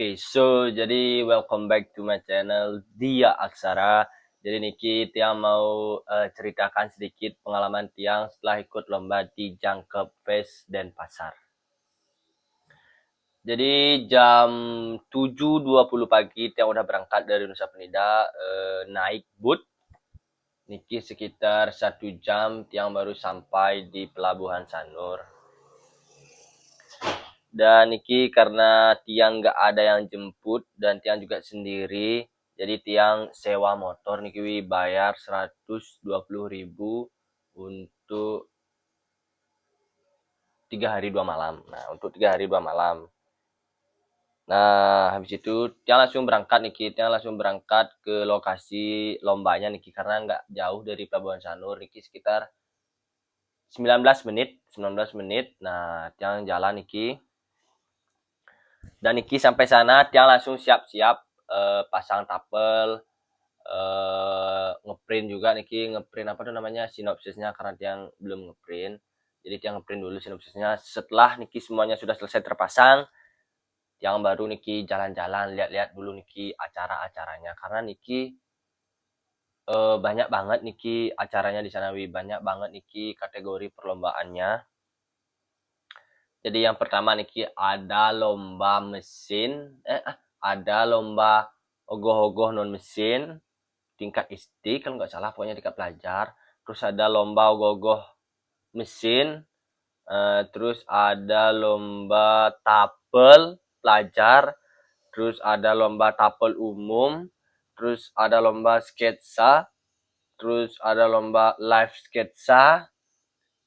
Oke, so jadi welcome back to my channel Dia Aksara. Jadi Niki Tiang mau ceritakan sedikit pengalaman Tiang setelah ikut lomba di Jangkep Fest Denpasar. Jadi jam 7.20 pagi Tiang udah berangkat dari Nusa Penida, naik boot. Niki sekitar 1 jam Tiang baru sampai di Pelabuhan Sanur. Dan Niki karena Tiang nggak ada yang jemput dan Tiang juga sendiri, jadi Tiang sewa motor Niki bayar 120.000 untuk 3 hari 2 malam. Nah, untuk 3 hari 2 malam. Nah, habis itu Tiang langsung berangkat Niki. Tiang langsung berangkat ke lokasi lombanya Niki karena nggak jauh dari Pelabuhan Sanur Niki, sekitar 19 menit. Nah, Tiang jalan Niki. Dan Niki sampai sana Tiang langsung siap-siap pasang tapel, ngeprint juga Niki, ngeprint apa tuh namanya, sinopsisnya karena Tiang belum ngeprint. Jadi Tiang ngeprint dulu sinopsisnya. Setelah Niki semuanya sudah selesai terpasang, Tiang baru Niki jalan-jalan, lihat-lihat dulu Niki acara-acaranya karena Niki banyak banget Niki acaranya di sana, banyak banget Niki kategori perlombaannya. Jadi yang pertama Niki ada lomba mesin, ada lomba ogoh-ogoh non mesin tingkat SD kalau nggak salah, pokoknya tingkat pelajar. Terus ada lomba ogoh-ogoh mesin, terus ada lomba tapel pelajar, terus ada lomba tapel umum, terus ada lomba sketsa, terus ada lomba live sketsa,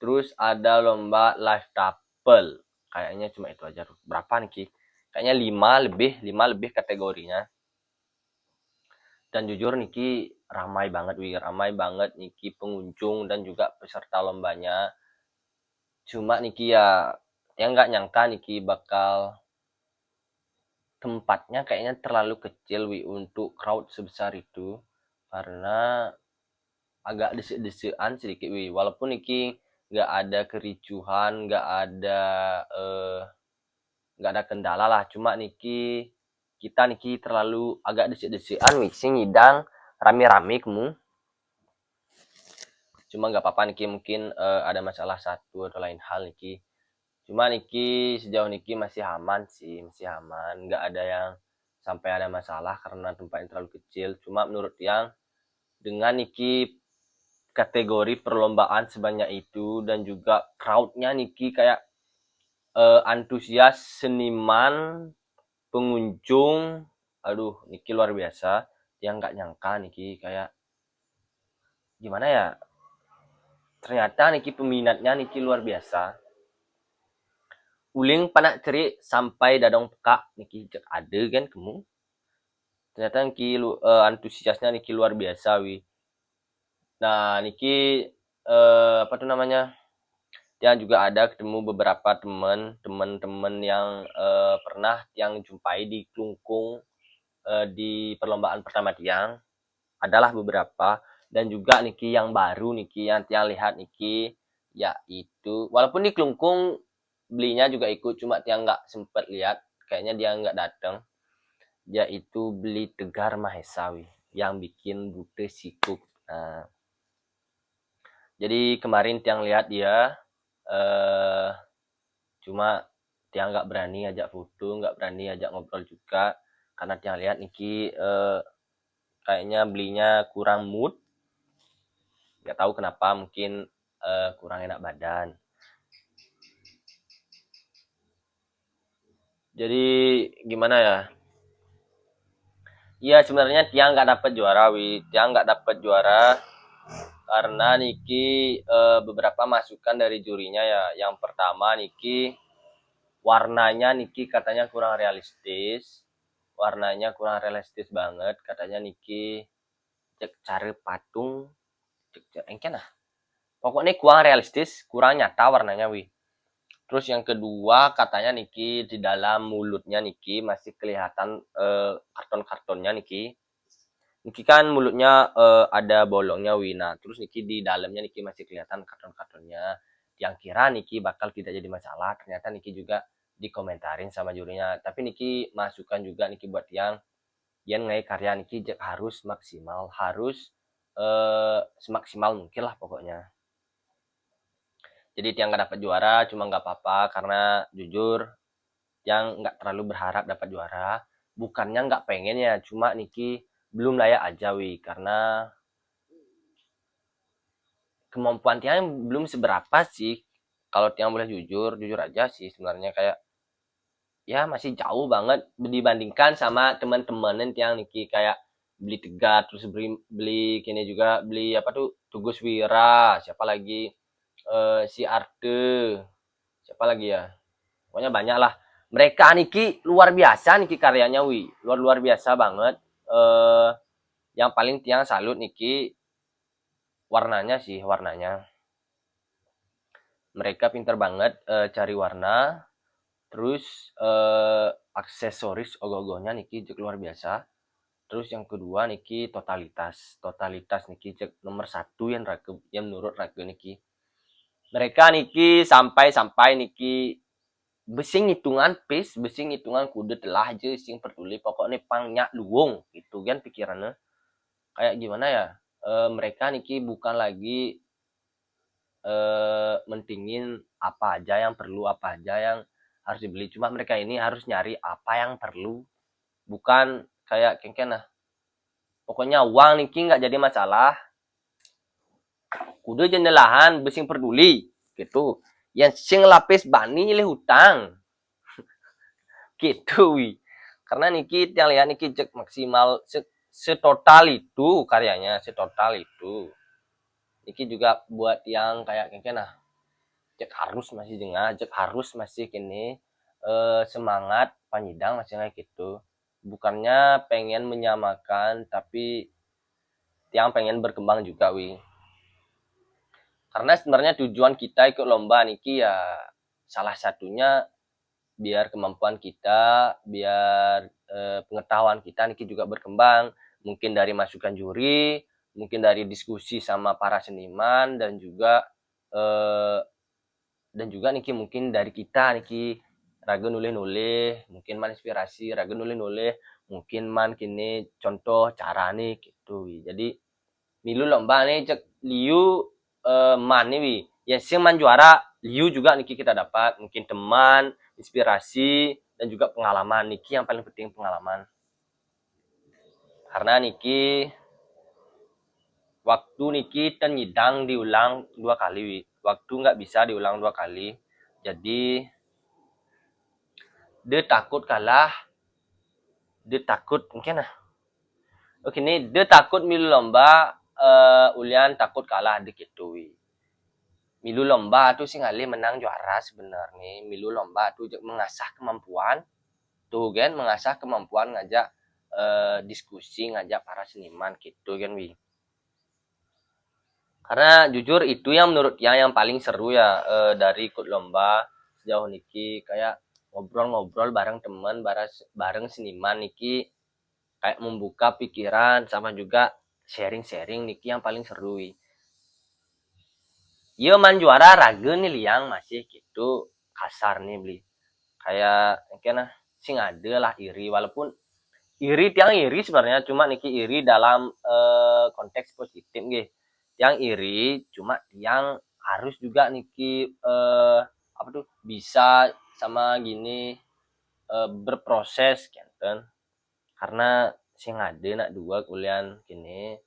terus ada lomba live tapel. Kayaknya cuma itu aja. Berapa nih? Kayaknya 5 lebih kategorinya. Dan jujur Niki ramai banget Niki pengunjung dan juga peserta lombanya. Cuma Niki ya nggak nyangka Niki bakal tempatnya kayaknya terlalu kecil untuk crowd sebesar itu, karena agak desek-desekan sedikit walaupun Niki nggak ada kericuhan, nggak ada kendala lah, cuma Niki terlalu agak desek-desekan mixing ngidang rame-rame kamu. Cuma nggak apa-apa Niki, mungkin ada masalah satu atau lain hal Niki. Cuma Niki sejauh Niki masih aman sih, masih aman, nggak ada yang sampai ada masalah karena tempatnya terlalu kecil. Cuma menurut yang dengan Niki kategori perlombaan sebanyak itu dan juga crowdnya Niki kayak antusias seniman, pengunjung, aduh Niki luar biasa. Yang nggak nyangka Niki kayak gimana ya, ternyata Niki peminatnya Niki luar biasa. Uling panak ceri sampai dadong peka Niki cek ada kan kamu. Ternyata Niki antusiasnya Niki luar biasa Nah Niki apa tuh namanya, yang juga ada ketemu beberapa teman-teman yang pernah yang jumpai di Klungkung di perlombaan pertama Tiang, adalah beberapa. Dan juga Niki yang baru Niki yang Tiang lihat Niki, yaitu walaupun di Klungkung belinya juga ikut, cuma Tiang nggak sempet lihat, kayaknya dia nggak datang, yaitu beli Tegar Mahesawi yang bikin Bute Sikuk. Nah, jadi kemarin Tiang lihat dia, cuma Tiang nggak berani ajak foto, nggak berani ajak ngobrol juga, karena Tiang lihat Niki kayaknya belinya kurang mood, nggak tahu kenapa, mungkin kurang enak badan. Jadi gimana ya? Iya sebenarnya Tiang nggak dapat juara Tiang nggak dapat juara karena Niki beberapa masukan dari jurinya ya. Yang pertama Niki warnanya Niki katanya kurang realistis, banget katanya Niki. Cek cari patung, cek engken lah. Pokoknya kurang realistis, kurang nyata warnanya Terus yang kedua katanya Niki di dalam mulutnya Niki masih kelihatan karton-kartonnya Niki. Niki kan mulutnya ada bolongnya Nah, terus Niki di dalamnya Niki masih kelihatan karton-kartonnya. Yang kira Niki bakal tidak jadi masalah, ternyata Niki juga dikomentarin sama jurinya. Tapi niki masukan juga niki buat yang ngai karya niki harus maksimal, harus semaksimal mungkin lah pokoknya. Jadi tiang nggak dapat juara cuma nggak apa-apa, karena jujur yang nggak terlalu berharap dapat juara. Bukannya nggak pengen ya, cuma niki belum layak aja karena kemampuan tiang belum seberapa sih. Kalau tiang boleh jujur aja sih sebenarnya, kayak ya masih jauh banget dibandingkan sama teman-teman yang niki kayak beli Tegar, terus beli kini juga beli apa tuh Tugus Wira, siapa lagi si Arte, siapa lagi ya, pokoknya banyak lah. Mereka niki luar biasa niki karyanya luar biasa banget. Yang paling tiang salut niki warnanya sih, warnanya mereka pinter banget cari warna. Terus aksesoris ogoh-ogohnya niki cek luar biasa. Terus yang kedua niki totalitas niki cek nomor 1 yang menurut raga niki. Mereka niki sampai niki besing hitungan pis, besing hitungan kudu telah aja sing peduli, pokoknya pangnya luwung itu kan pikirannya. Kayak gimana ya? Mereka niki bukan lagi mentingin apa aja yang perlu, apa aja yang harus dibeli. Cuma mereka ini harus nyari apa yang perlu, bukan kayak kengken lah. Pokoknya uang niki nggak jadi masalah. Kudu jendelahan besing peduli gitu. Yang sing lapis bani le hutang gitu Karena niki yang lihat niki cek maksimal setotal itu karyanya, setotal itu. Niki juga buat yang kayak kengken lah, cek harus masih jengah, cek harus masih kini semangat panjidang masih kayak gitu. Bukannya pengen menyamakan, tapi yang pengen berkembang juga karena sebenarnya tujuan kita ikut lomba niki ya salah satunya biar kemampuan kita, biar pengetahuan kita niki juga berkembang, mungkin dari masukan juri, mungkin dari diskusi sama para seniman, dan juga niki mungkin dari kita niki raga nulih-nulih, mungkin man inspirasi raga nulih-nulih, mungkin man kini contoh cara nih gitu jadi milu lomba nih cek liu man nih ya sing man juara liu juga niki kita dapat, mungkin teman, inspirasi, dan juga pengalaman. Niki yang paling penting pengalaman, karena niki waktu niki tenyidang diulang 2 kali waktu nggak bisa diulang 2 kali, jadi dia takut kalah, dia takut mungkin oke nih dia takut milu lomba ulian takut kalah dikit tuh milu lomba tuh sih ngali menang juara sebenarnya. Milu lomba tuh mengasah kemampuan tuh kan, mengasah kemampuan ngajak diskusi, ngajak para seniman gitu kan karena jujur itu yang menurut yang paling seru ya dari ikut lomba sejauh niki, kayak ngobrol-ngobrol bareng teman, bareng seniman niki, kayak membuka pikiran sama juga sharing-sharing niki yang paling seru Iya man juara raga nih liang masih gitu kasar nih beli kayak mungkin sing ada lah iri, walaupun iri tiang iri sebenarnya, cuma niki iri dalam konteks positif gitu. Yang iri cuma yang harus juga niki apa tuh bisa sama gini berproses kan, karena sing ada nak dua kuliah gini,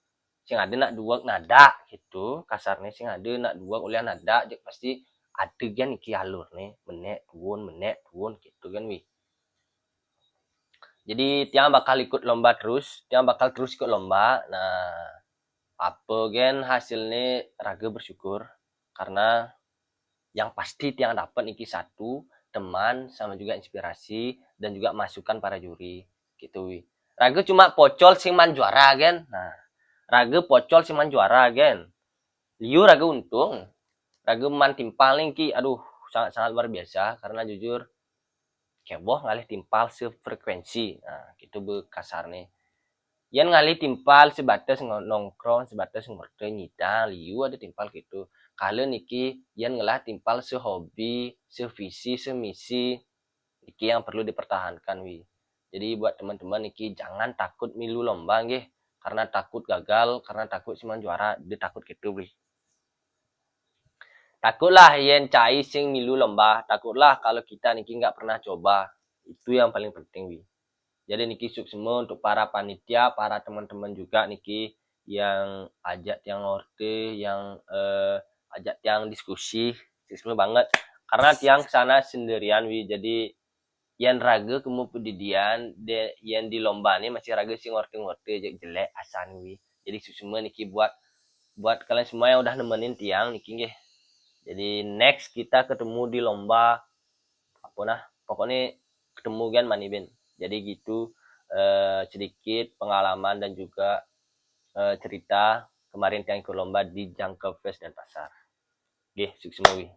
sing ada nak dua nada gitu kasarnya, sing ada nak dua kuliah nada jadi pasti ada kan iki alur nih menek tuun gitu kan jadi tiang bakal ikut lomba terus, tiang bakal terus ikut lomba. Nah apa gen hasilnya raga bersyukur, karena yang pasti tiang dapat iki satu teman sama juga inspirasi dan juga masukan para juri gitu raga cuma pocol sing man juara gen. Nah raga pocol sing man juara gen, liu raga untung, raga man timpal ki aduh sangat luar biasa, karena jujur keboh ngalih timpal sefrekuensi. Nah gitu kasarnya yan ngali timpal sebatas nongkrong, sebatas ngerti nyidang liu ada timpal gitu. Kalau niki yan ngelah timpal sehobi, sevisi, semisi, Iki yang perlu dipertahankan wi. Jadi buat teman-teman iki jangan takut milu lomba nggih, karena takut gagal, karena takut cuma juara, dia takut gitu wi. Takutlah yen cai sing milu lomba, takutlah kalau kita niki nggak pernah coba. Itu yang paling penting wi. Jadi niki sukses untuk para panitia, para teman-teman juga niki yang ajak tiang orte, yang ajak tiang diskusi, sukses banget. Karena tiang sana sendirian wi, jadi yang raga kemu pedidian de yang di lomba nih masih raga sing ngorte jelek asan wi. Jadi semua niki buat kalian semua yang udah nemenin tiang niki nggih. Jadi next kita ketemu di lomba apa nah pokoknya ketemu kan mani ben. Jadi gitu sedikit pengalaman dan juga cerita kemarin tiang ikut lomba di Jangkep Fest dan Pasar. Oke, sukses semua wi.